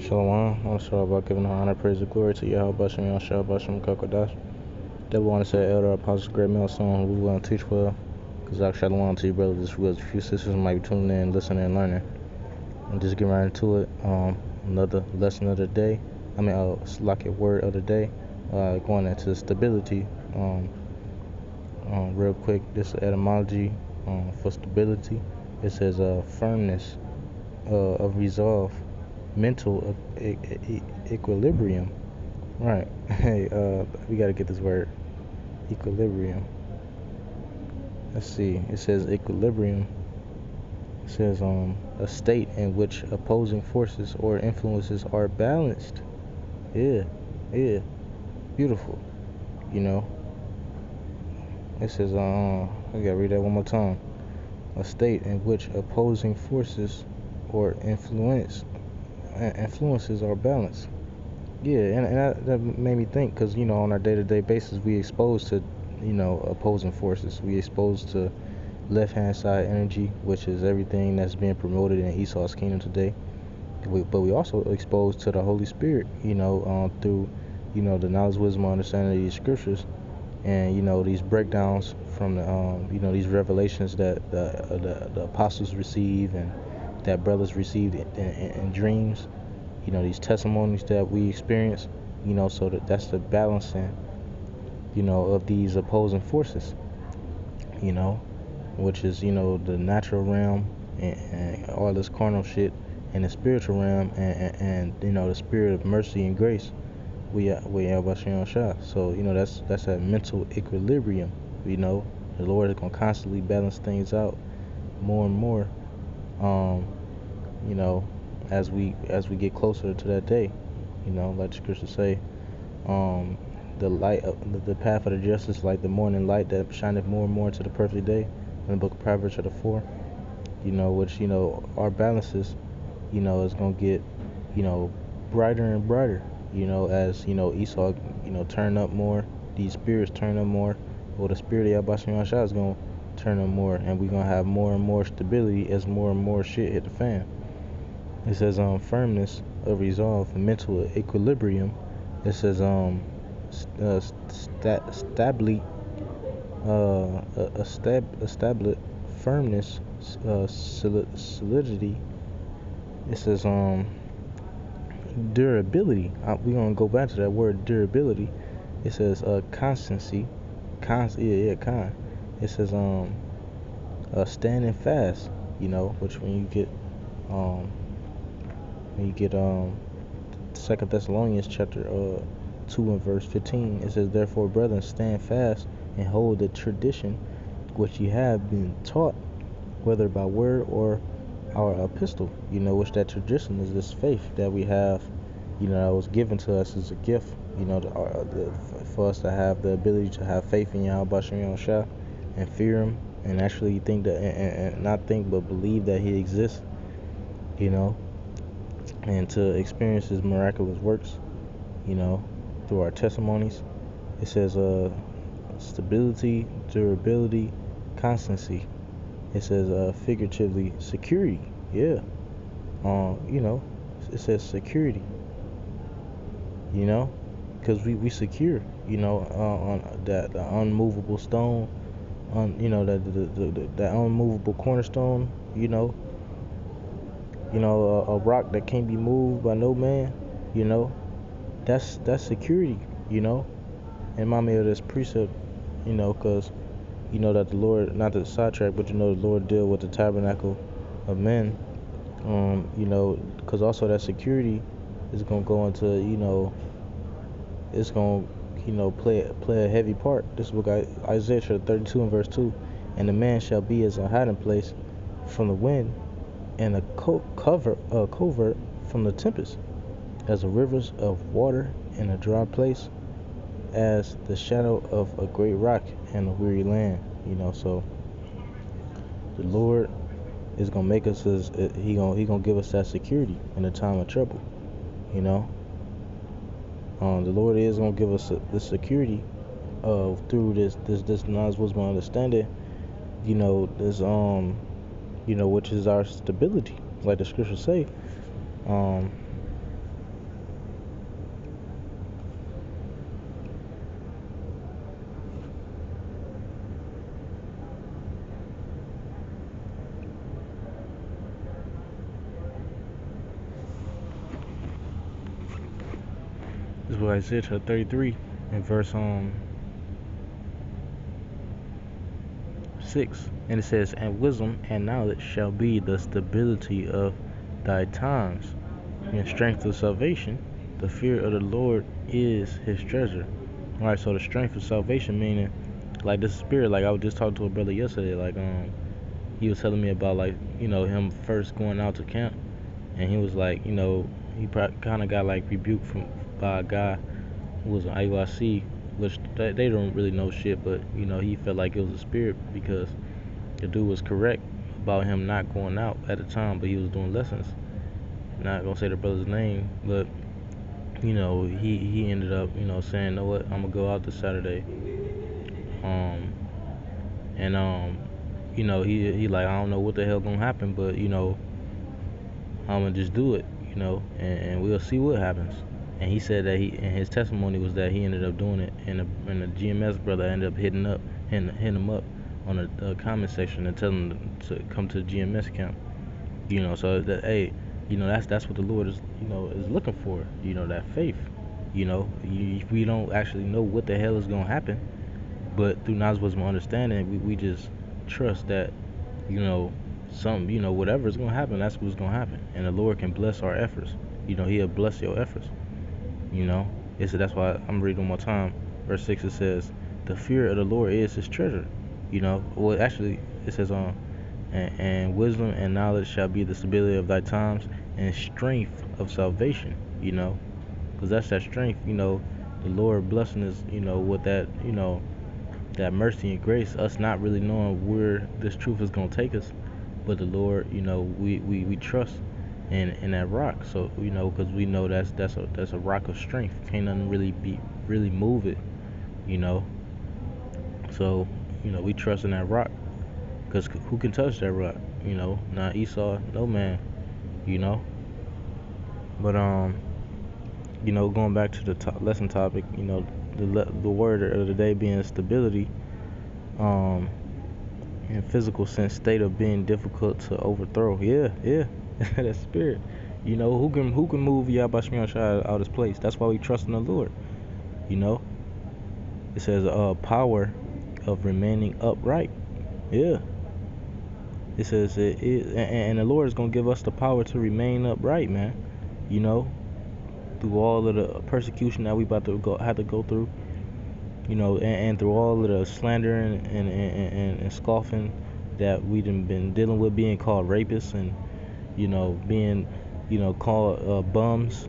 Shalom. I'm sure about giving honor, praise, and glory to Yahweh Bashem, Yahshua Bashem, Kakodash. Devil want to say elder, apostle, great millstone, we want to teach well. Because I shalom to you, brother. This was a few sisters might be tuning in, listening, and learning. And just get right into it. Another lesson of the day. It's like a word of the day. Going into stability. Real quick, this etymology for stability. It says firmness of resolve, mental equilibrium. Right. Hey, we gotta get this word. Equilibrium. Let's see. It says equilibrium. It says a state in which opposing forces or influences are balanced. Yeah. Yeah. Beautiful. You know. It says I gotta read that one more time. A state in which opposing forces or influences are balanced. Yeah, and that made me think, because on our day-to-day basis we exposed to opposing forces. We exposed to left-hand side energy, which is everything that's being promoted in Esau's kingdom today. But we also exposed to the Holy Spirit, through the knowledge, wisdom, understanding of these scriptures, and these breakdowns from the these revelations that the apostles receive and that brothers received in dreams. These testimonies that we experience, so that's the balancing, of these opposing forces, which is, the natural realm and all this carnal shit, and the spiritual realm and the spirit of mercy and grace. We have Bashan Shah. So, that's a mental equilibrium, The Lord is gonna constantly balance things out more and more. You know, as we get closer to that day, like the scriptures say, the light of the path of the just is like the morning light that shineth more and more into the perfect day. In the book of Proverbs chapter 4, which our balances, is gonna get, brighter and brighter, as Esau, turn up more, these spirits turn up more, or the spirit of Yahweh Shah is gonna turn up more, and we're gonna have more and more stability as more and more shit hit the fan. It says firmness of resolve, mental equilibrium. It says stably established firmness, solidity. It says durability. We're gonna go back to that word durability. It says constancy. It says standing fast. Which when you get 2 Thessalonians chapter 2 and verse 15, it says, therefore, brethren, stand fast and hold the tradition which ye have been taught, whether by word or our epistle. Which that tradition is this faith that we have, that was given to us as a gift, for us to have the ability to have faith in Yahweh Bashem Shah and fear him, and actually think that, and not think but believe that he exists, and to experience his miraculous works, through our testimonies. It says stability, durability, constancy. It says figuratively security. Yeah. It says security. Because we secure. On that the unmovable stone, on that unmovable cornerstone. A rock that can't be moved by no man. That's security. And remind me of this precept. Because that the Lord, not to sidetrack, but the Lord deal with the tabernacle of men. Because also that security is gonna go into, it's gonna, play a heavy part. This book, Isaiah chapter 32 and verse 2, and the man shall be as a hiding place from the wind, and a covert from the tempest, as a rivers of water in a dry place, as the shadow of a great rock and a weary land. So the Lord is gonna make us he gonna give us that security in a time of trouble. The Lord is gonna give us the security through this knowledge, wisdom, understanding. This which is our stability, like the scriptures say. This is what Isaiah chapter 33 and verse 6. And it says, and wisdom and knowledge shall be the stability of thy times, and strength of salvation. The fear of the Lord is his treasure. Alright, so the strength of salvation meaning like this spirit, like I was just talking to a brother yesterday, like he was telling me about like, him first going out to camp, and he was like, he kind of got like rebuked by a guy who was an IUIC, which they don't really know shit, but he felt like it was a spirit because the dude was correct about him not going out at the time, but he was doing lessons. Not gonna say the brother's name, but he ended up saying, you know what, I'm gonna go out this Saturday, and he like, I don't know what the hell gonna happen, but I'm gonna just do it, and we'll see what happens. And he said that and his testimony was that he ended up doing it, and the GMS brother ended up hitting him up on the comment section and telling him to come to the GMS camp. So that, hey, that's what the Lord is looking for. That faith. We don't actually know what the hell is gonna happen, but through knowledge, wisdom, understanding, we just trust that whatever's gonna happen, that's what's gonna happen, and the Lord can bless our efforts. He'll bless your efforts. That's why I'm reading one more time. Verse 6, it says, the fear of the Lord is his treasure. Well, actually, it says and wisdom and knowledge shall be the stability of thy times, and strength of salvation. Because that's that strength. The Lord blessing us. With that. That mercy and grace. Us not really knowing where this truth is gonna take us, but the Lord. We trust in that rock. So because we know that's a rock of strength. Can't nothing really move it. So we trust in that rock. Because who can touch that rock? Not Esau, no man. But going back to the lesson topic, the word of the day being stability, in physical sense, state of being difficult to overthrow. Yeah, that spirit. Who can move Yahweh out of his place? That's why we trust in the Lord. It says power of remaining upright. Yeah. It says and the Lord is gonna give us the power to remain upright, man. Through all of the persecution that we about to have to go through, and through all of the slander and scoffing that we've been dealing with, being called rapists and being called bums,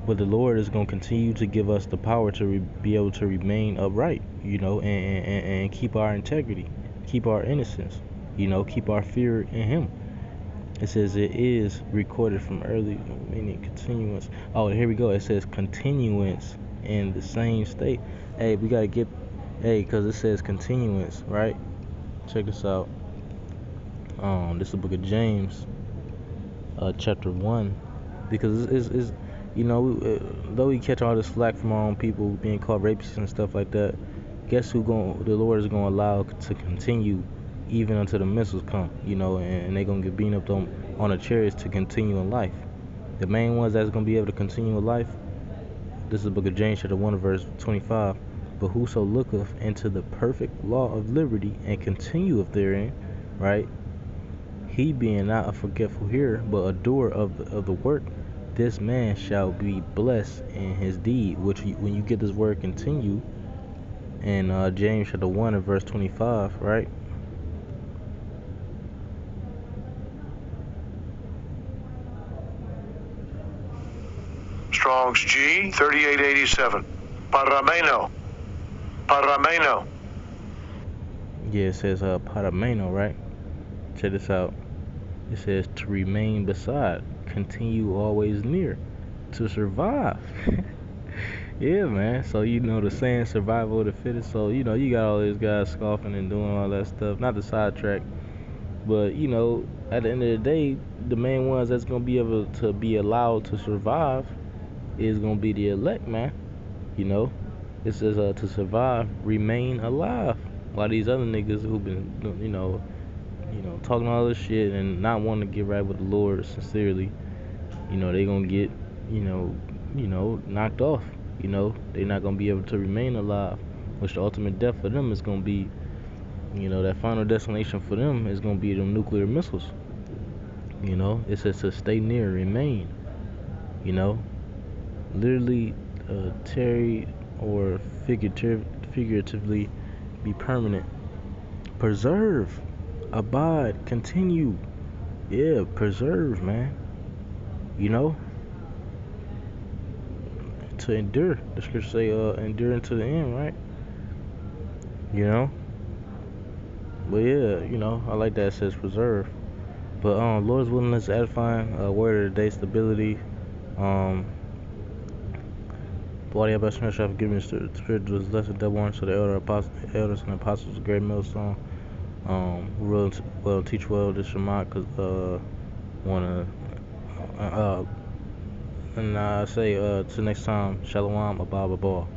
but the Lord is going to continue to give us the power to be able to remain upright, and keep our integrity, keep our innocence, keep our fear in him. It says it is recorded from early, meaning continuance. Oh, here we go. It says continuance in the same state. Hey, we got to get, because it says continuance, right? Check this out. This is the book of James, chapter 1. Because it's though we catch all this flack from our own people being called rapists and stuff like that, guess who the Lord is going to allow to continue even until the missiles come, and they're going to get beaten up on the chariots to continue in life. The main ones that's going to be able to continue in life, this is the book of James chapter 1 verse 25. But whoso looketh into the perfect law of liberty and continueth therein, right? He being not a forgetful hearer, but a doer of the work, this man shall be blessed in his deed. Which when you get this word continue in James chapter 1 and verse 25, right? Strong's G 3887. Parameno. Yeah, it says parameno, right? Check this out. It says to remain beside, continue always near, to survive. Yeah, man. So the saying survival of the fittest. So you got all these guys scoffing and doing all that stuff. Not to sidetrack, but at the end of the day, the main ones that's gonna be able to be allowed to survive is gonna be the elect, man. It says to survive, remain alive. While these other niggas who've been talking all this shit and not wanting to get right with the Lord sincerely, they gonna get you know, knocked off. They're not gonna be able to remain alive, which the ultimate death for them is gonna be, that final destination for them is gonna be them nuclear missiles. It says to stay near, remain. You know, literally, tarry or figuratively be permanent. Preserve, abide, continue. Yeah, preserve, man. You know, to endure. The scriptures say, endure unto the end, right? You know, but yeah, I like that it says preserve. But Lord's willingness, edifying. Word of the day, stability. Body of best measure, I've given you spirit was less a double orange to the elders and apostles, a great millstone. Who well, teach well, this Shema, cause wanna and I say till next time, Shalom, Abba, Ball.